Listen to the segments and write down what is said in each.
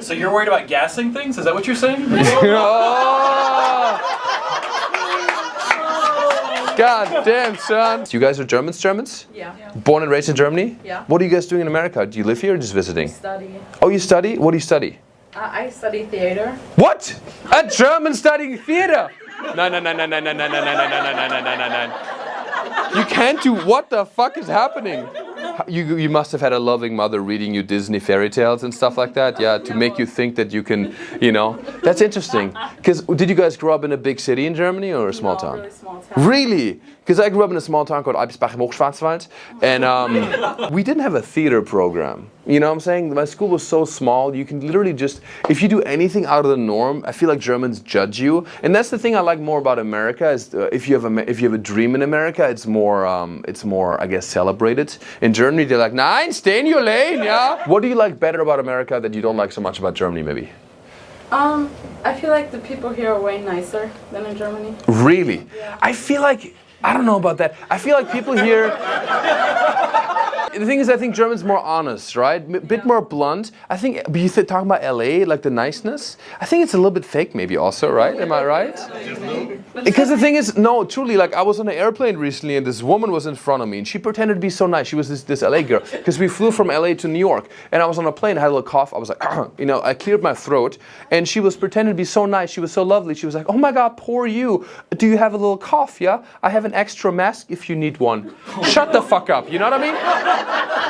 So you're worried about gassing things? Is that what you're saying? God damn, son. You guys are Germans? Yeah. Born and raised in Germany? Yeah. What are you guys doing in America? Do you live here or just visiting? Study. Oh, you study? What do you study? I study theater. What? A German studying theater? No. You can't do, what the fuck is happening? You must have had a loving mother reading you Disney fairy tales and stuff like that, yeah, to make you think that you can, you know. That's interesting. Because did you guys grow up in a big city in Germany or a small town? Really small town. Really? Because I grew up in a small town called Eibisbach im Hochschwarzwald, and we didn't have a theater program. You know what I'm saying? My school was so small, you can literally just, if you do anything out of the norm, I feel like Germans judge you. And that's the thing I like more about America, is if you have a dream in America, it's more, I guess, celebrated. In Germany, they're like, nein, stay in your lane, yeah? What do you like better about America that you don't like so much about Germany, maybe? I feel like the people here are way nicer than in Germany. Really? Yeah. I feel like, I don't know about that. I feel like people here, the thing is, I think German's more honest, right? Bit more blunt. I think, but you talking about LA, like the niceness, I think it's a little bit fake maybe also, right? Am I right? Because the thing is, no, truly, like I was on an airplane recently and this woman was in front of me and she pretended to be so nice. She was this LA girl, because we flew from LA to New York and I was on a plane, I had a little cough. I was like, you know, I cleared my throat and she was pretending to be so nice. She was so lovely. She was like, oh my God, poor you. Do you have a little cough, yeah? I have an extra mask if you need one. Shut the fuck up, you know what I mean?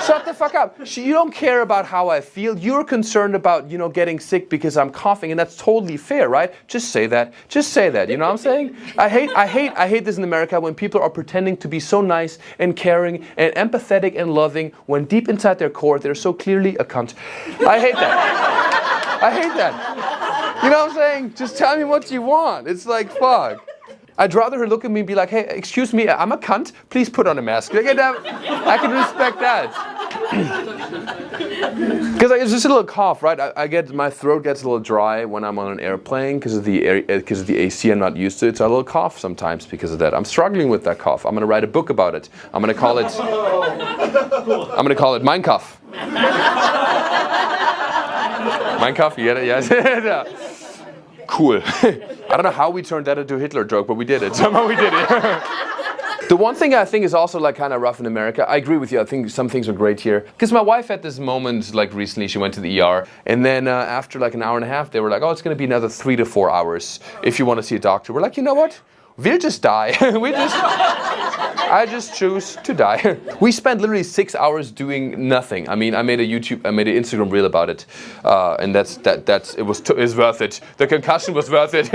Shut the fuck up. You don't care about how I feel. You're concerned about, you know, getting sick because I'm coughing, and that's totally fair, right? Just say that. Just say that. You know what I'm saying? I hate this in America when people are pretending to be so nice and caring and empathetic and loving when deep inside their core they're so clearly a cunt. I hate that. I hate that. You know what I'm saying? Just tell me what you want. It's like, fuck. I'd rather her look at me and be like, hey, excuse me, I'm a cunt, please put on a mask. I can respect that. Because it's just a little cough, right? My throat gets a little dry when I'm on an airplane because of the AC. I'm not used to it, so I have a little cough sometimes because of that. I'm struggling with that cough. I'm gonna write a book about it. I'm gonna call it Mein Kampf. Mein Kampf, you get it? Yes. Yeah. Cool. I don't know how we turned that into a Hitler joke, but we did it. Somehow we did it. The one thing I think is also like kind of rough in America, I agree with you, I think some things are great here. Because my wife had this moment like recently, she went to the ER, and then after like an hour and a half, they were like, oh, it's going to be another 3 to 4 hours if you want to see a doctor. We're like, you know what? We'll just die. I just choose to die. We spent literally 6 hours doing nothing. I mean, I made an Instagram reel about it, and it was worth it. The concussion was worth it.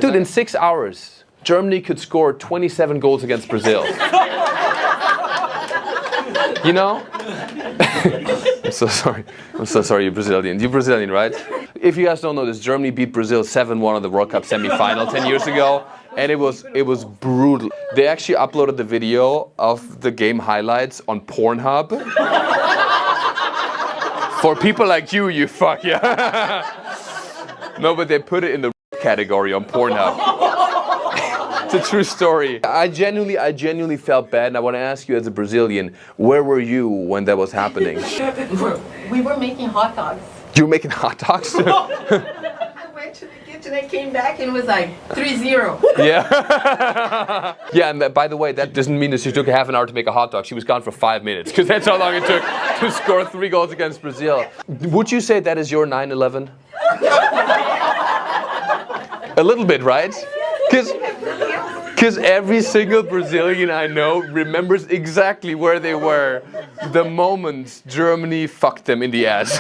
Dude, in 6 hours, Germany could score 27 goals against Brazil. You know? I'm so sorry, you're Brazilian. You're Brazilian, right? If you guys don't know this, Germany beat Brazil 7-1 in the World Cup semi-final 10 years ago. And it was brutal. They actually uploaded the video of the game highlights on Pornhub. For people like you, you fuck, yeah. No, but they put it in the category on Pornhub. It's a true story. I genuinely felt bad, and I want to ask you as a Brazilian, where were you when that was happening? We were making hot dogs. You were making hot dogs? I went to the kitchen and came back and it was like 3-0. Yeah. Yeah, and by the way, that doesn't mean that she took half an hour to make a hot dog. She was gone for 5 minutes, because that's how long it took to score 3 goals against Brazil. Would you say that is your 9/11? A little bit, right? Because every single Brazilian I know remembers exactly where they were the moment Germany fucked them in the ass.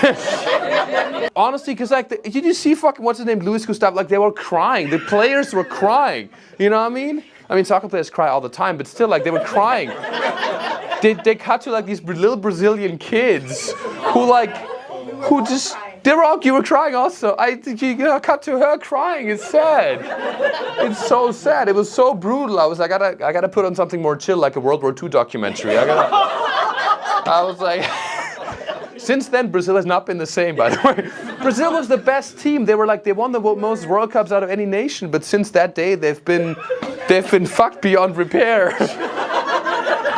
Honestly, because like, did you see fucking, what's his name, Luis Gustavo? Like, they were crying. The players were crying. You know what I mean? I mean, soccer players cry all the time, but still, like, they were crying. They cut to like these little Brazilian kids who just. They were all, you were crying also. You cut to her crying. It's sad. It's so sad. It was so brutal. I was like, I gotta put on something more chill, like a World War II documentary. I was like, since then Brazil has not been the same. By the way, Brazil was the best team. They won the most World Cups out of any nation. But since that day, they've been fucked beyond repair.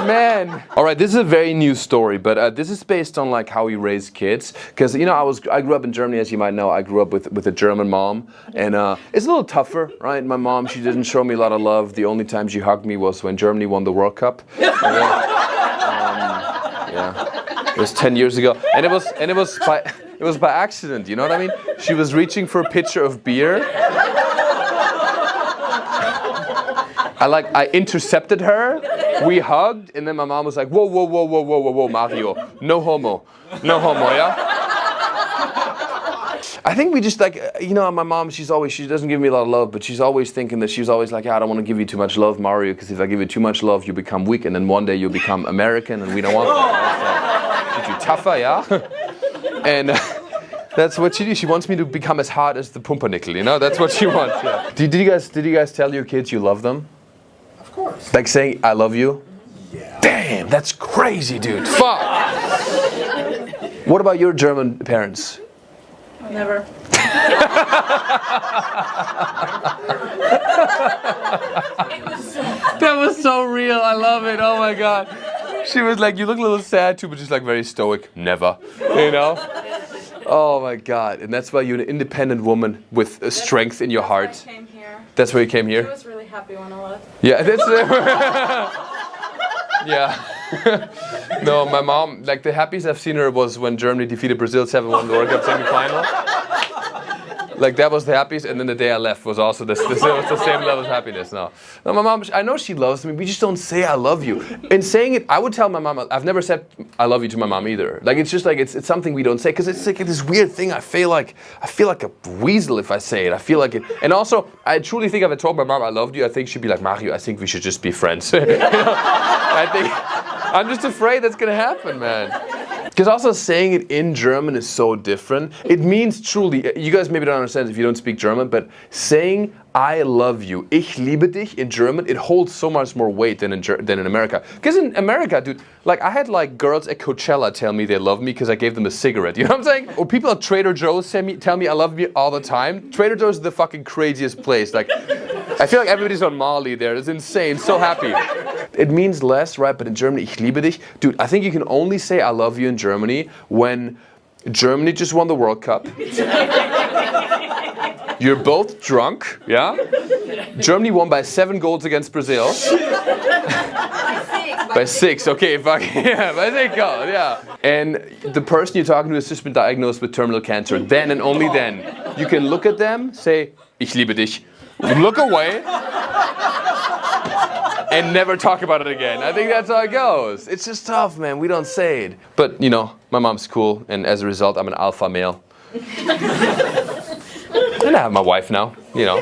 Man. All right, this is a very new story, but this is based on like how we raise kids. Because you know, I grew up in Germany, as you might know. I grew up with a German mom, and it's a little tougher, right? My mom, she didn't show me a lot of love. The only time she hugged me was when Germany won the World Cup. And then, yeah, it was 10 years ago, and it was by accident. You know what I mean? She was reaching for a pitcher of beer. I intercepted her, we hugged, and then my mom was like, whoa, whoa, whoa, whoa, whoa, whoa, whoa, Mario, no homo, yeah? I think we just like, you know, my mom, she doesn't give me a lot of love, but she's always thinking that she's always like, I don't want to give you too much love, Mario, because if I give you too much love, you become weak, and then one day you'll become American, and we don't want that. So, get you tougher, yeah? And that's what she does. She wants me to become as hard as the pumpernickel, you know? That's what she wants, yeah. Did you guys tell your kids you love them? Of course. Like saying, I love you? Yeah. Damn, that's crazy, dude. Fuck! What about your German parents? Never. That was so real. I love it. Oh my god. She was like, you look a little sad too, but just like very stoic. Never. You know? Oh my god. And that's why you're an independent woman with a strength in your heart. That's why I came here. That's why you came I here? was really happy when I left. Yeah, that's yeah. No, my mom, like the happiest I've seen her was when Germany defeated Brazil 7-1 the World Cup semi-final. Like that was the happiest, and then the day I left was also the same level of happiness. No, my mom, I know she loves me. We just don't say I love you. In saying it, I would tell my mom. I've never said I love you to my mom either. Like it's just like it's something we don't say because it's like this weird thing. I feel like a weasel if I say it. I feel like it, and also I truly think if I told my mom I loved you, I think she'd be like, Mario, I think we should just be friends. You know? I'm just afraid that's gonna happen, man. Because also saying it in German is so different. It means truly, you guys maybe don't understand if you don't speak German, but saying I love you, ich liebe dich in German, it holds so much more weight than in America. Because in America, dude, like I had like girls at Coachella tell me they love me because I gave them a cigarette. You know what I'm saying? Or people at Trader Joe's tell me I love me all the time. Trader Joe's is the fucking craziest place. Like, I feel like everybody's on Molly there. It's insane. So happy. It means less, right? But in Germany, ich liebe dich. Dude, I think you can only say I love you in Germany when Germany just won the World Cup. You're both drunk, yeah? Germany won by 7 goals against Brazil. By 6, okay, fuck, yeah, by 6 goals, yeah. And the person you're talking to has just been diagnosed with terminal cancer. Then and only then, you can look at them, say, ich liebe dich, look away, and never talk about it again. I think that's how it goes. It's just tough, man. We don't say it. But, you know, my mom's cool, and as a result, I'm an alpha male. And I have my wife now, you know.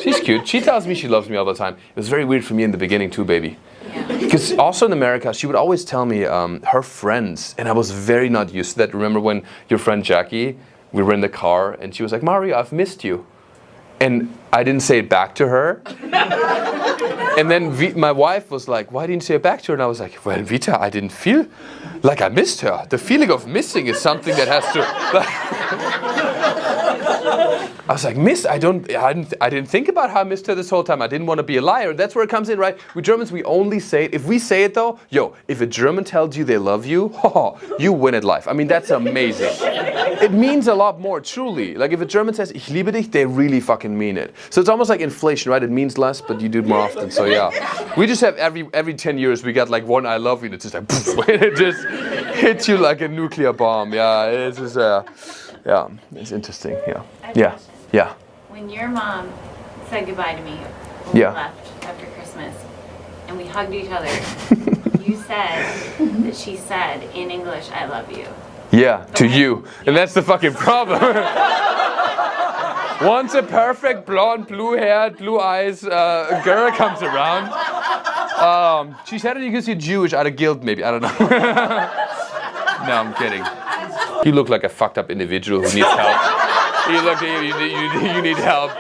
She's cute. She tells me she loves me all the time. It was very weird for me in the beginning too, baby. Because also in America, she would always tell me her friends, and I was very not used to that. Remember when your friend Jackie, we were in the car, and she was like, Mario, I've missed you. And I didn't say it back to her. And then my wife was like, why didn't you say it back to her? And I was like, well, Vita, I didn't feel like I missed her. The feeling of missing is something that has to... I was like, miss, I didn't think about how I missed her this whole time. I didn't want to be a liar. That's where it comes in, right? We Germans, we only say it. If we say it though, yo, if a German tells you they love you, you win at life. I mean, that's amazing. It means a lot more, truly. Like if a German says, ich liebe dich, they really fucking mean it. So it's almost like inflation, right? It means less, but you do it more often. So yeah. We just have every 10 years, we got like one I love you, and it's just like, poof, and it just hits you like a nuclear bomb. Yeah, it's just, yeah, it's interesting, yeah. Yeah. Yeah. When your mom said goodbye to me when we left after Christmas and we hugged each other, you said that she said in English, I love you. Yeah, to you. And that's the fucking problem. Once a perfect blonde, blue-haired, blue eyes girl comes around, she said it because you're Jewish out of guilt, maybe. I don't know. No, I'm kidding. You look like a fucked up individual who needs help. You need help.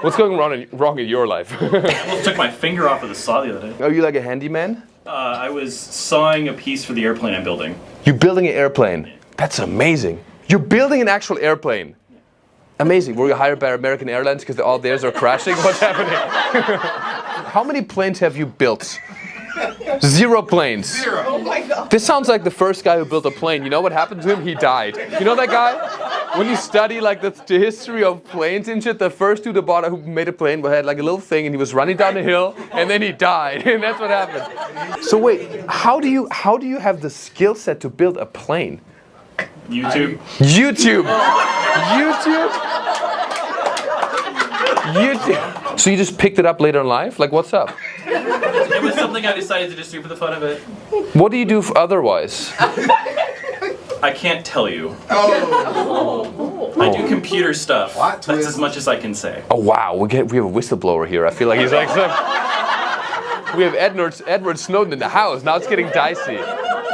What's going wrong in your life? I almost took my finger off of the saw the other day. Are you like a handyman? I was sawing a piece for the airplane I'm building. You're building an airplane? That's amazing. You're building an actual airplane? Amazing. Were you hired by American Airlines because all theirs are crashing? What's happening? How many planes have you built? 0 planes. 0. Oh my God. This sounds like the first guy who built a plane. You know what happened to him? He died. You know that guy? When you study like the history of planes and shit, the first dude who made a plane had like a little thing and he was running down the hill and then he died. And that's what happened. So wait, how do you have the skill set to build a plane? YouTube. YouTube. So you just picked it up later in life? Like, what's up? It was something I decided to just do for the fun of it. What do you do otherwise? I can't tell you. Oh. I do computer stuff. What? That's as much as I can say. Oh wow, we have a whistleblower here. I feel like he's like we have Edward Snowden in the house. Now it's getting dicey.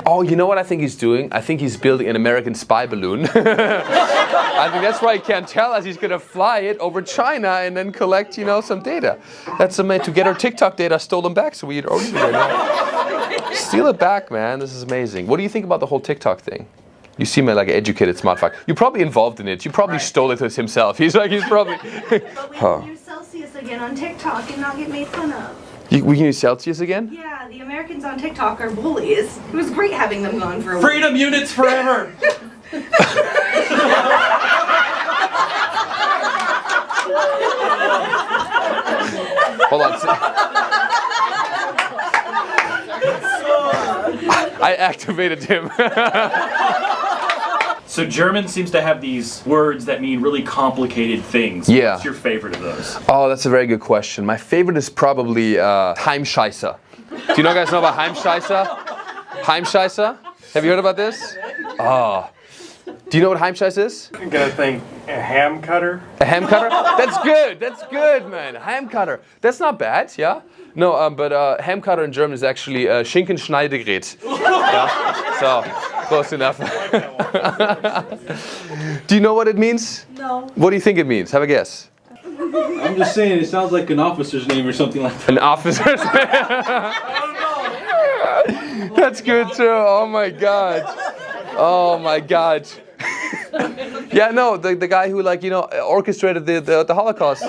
Oh, you know what I think he's doing? I think he's building an American spy balloon. I think that's why he can't tell us. He's gonna fly it over China and then collect, some data. That's amazing. To get our TikTok data stolen back, so we own it right now. Steal it back, man. This is amazing. What do you think about the whole TikTok thing? You seem like an educated smart fuck. You're probably involved in it. You probably stole it himself. He's probably. But we can use Celsius again on TikTok and not get made fun of. We can use Celsius again? Yeah, the Americans on TikTok are bullies. It was great having them gone for a Freedom units forever! Hold on. I activated him. So German seems to have these words that mean really complicated things. Yeah. What's your favorite of those? Oh, that's a very good question. My favorite is probably Heimscheißer. Do you guys know about Heimscheißer? Heimscheißer? Have you heard about this? Oh. Do you know what Heimscheißer is? I'm gonna think a ham cutter. A ham cutter? That's good, man. Ham cutter. That's not bad, yeah? No, but ham cutter in German is actually Schinkenschneidegerät. Yeah? So, close enough. Do you know what it means? No. What do you think it means? Have a guess. I'm just saying, it sounds like an officer's name or something like that. An officer's That's good too. Oh my god. Oh my god. Yeah, no, the guy who orchestrated the Holocaust.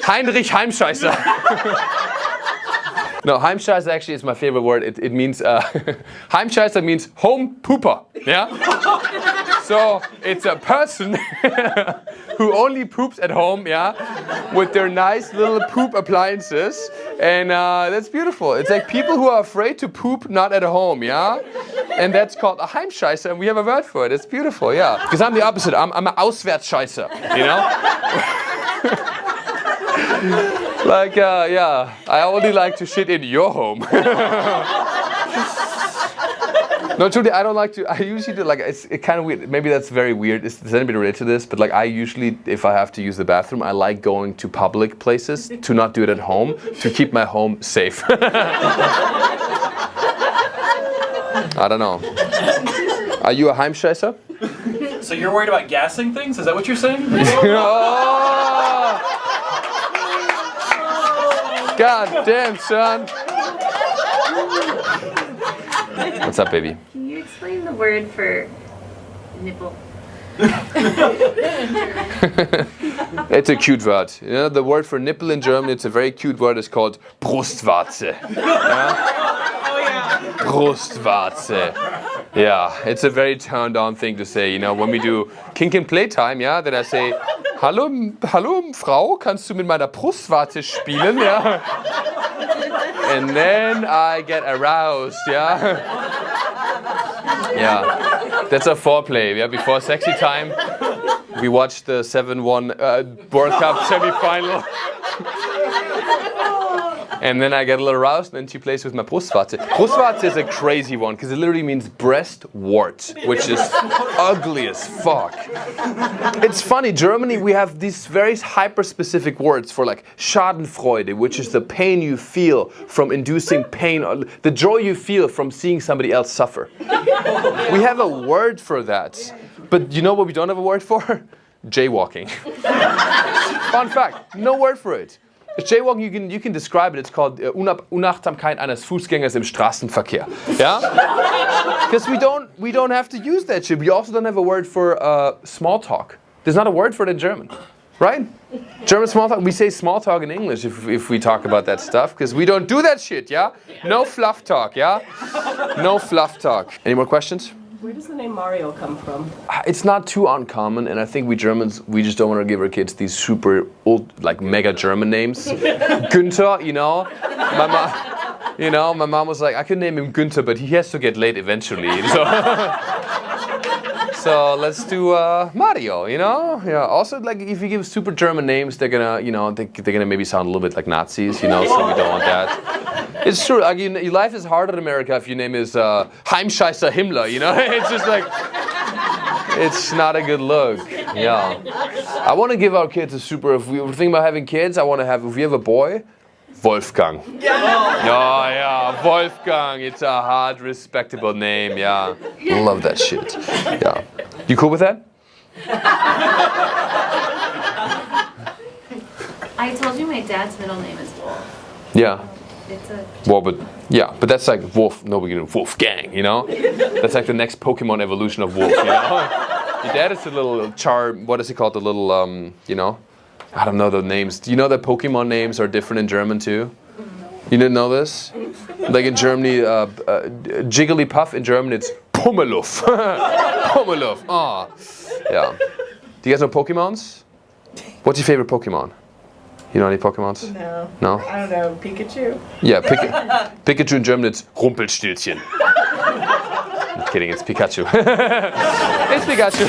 Heinrich Heimscheißer. No, Heimscheißer actually is my favorite word. It means Heimscheißer means home pooper. Yeah. So it's a person who only poops at home, yeah, with their nice little poop appliances, and that's beautiful. It's like people who are afraid to poop not at home, yeah, and that's called a Heimscheißer, and we have a word for it. It's beautiful, yeah. Because I'm the opposite. I'm an Auswärtsscheißer, you know. Yeah, I only like to shit in your home. No, truly, I don't like to. I usually do it's kind of weird. Maybe that's very weird. Does anybody relate to this? But I usually, if I have to use the bathroom, I like going to public places to not do it at home to keep my home safe. I don't know. Are you a Heimscheißer? So you're worried about gassing things? Is that what you're saying? Oh! God damn, son. What's up, baby? Can you explain the word for nipple? It's a cute word. You know, the word for nipple in German, it's a very cute word. It's called Brustwarze. Yeah? Brustwarze. Yeah, it's a very turned on thing to say. You know, when we do kink and playtime, yeah, then I say, hallo Frau, kannst du mit meiner Brustwarze spielen? Yeah. And then I get aroused, yeah. Yeah, that's a foreplay. Yeah, before sexy time, we watched the 7-1 World Cup semi-final. And then I get a little aroused, and then she plays with my Brustwarze. Brustwarze is a crazy one, because it literally means breast wart, which is ugly as fuck. It's funny, Germany, we have these very hyper-specific words for Schadenfreude, which is the pain you feel from inducing pain, the joy you feel from seeing somebody else suffer. We have a word for that. But you know what we don't have a word for? Jaywalking. Fun fact, no word for it. Jaywalking, you can describe it. It's called Unachtsamkeit eines Fußgängers im Straßenverkehr. Yeah? Because we don't have to use that shit. We also don't have a word for small talk. There's not a word for it in German. Right? German small talk. We say small talk in English if we talk about that stuff, because we don't do that shit, yeah? No fluff talk, yeah? No fluff talk. Any more questions? Where does the name Mario come from? It's not too uncommon, and I think we Germans, we just don't want to give our kids these super old, like mega German names. Günther, you know? My mom was like, I could name him Günther, but he has to get laid eventually. So let's do Mario, you know? Yeah. Also, like, if you give super German names, they're gonna, you know, they're gonna maybe sound a little bit like Nazis, you know? So we don't want that. It's true. Like, your life is harder in America if your name is Heimscheißer Himmler, you know? It's just like, it's not a good look. Yeah. I want to give our kids a super. If we were thinking about having kids, I want to have. If we have a boy, Wolfgang. Yeah, Wolfgang. It's a hard, respectable name. Yeah, love that shit. Yeah, you cool with that? I told you my dad's middle name is Wolf. Yeah. It's a. Well, but that's like Wolf. No, we can Wolfgang. You know, that's like the next Pokemon evolution of Wolf. You know, your dad is a little What is it called? The little you know. I don't know the names. Do you know that Pokemon names are different in German too? You didn't know this? Like in Germany, Jigglypuff in German it's Pummeluff. Pummeluff. Ah, yeah. Do you guys know Pokemons? What's your favorite Pokemon? You know any Pokemons? No. No? I don't know. Pikachu? Yeah, Pikachu in German it's Rumpelstilzchen. I'm kidding, it's Pikachu. It's Pikachu.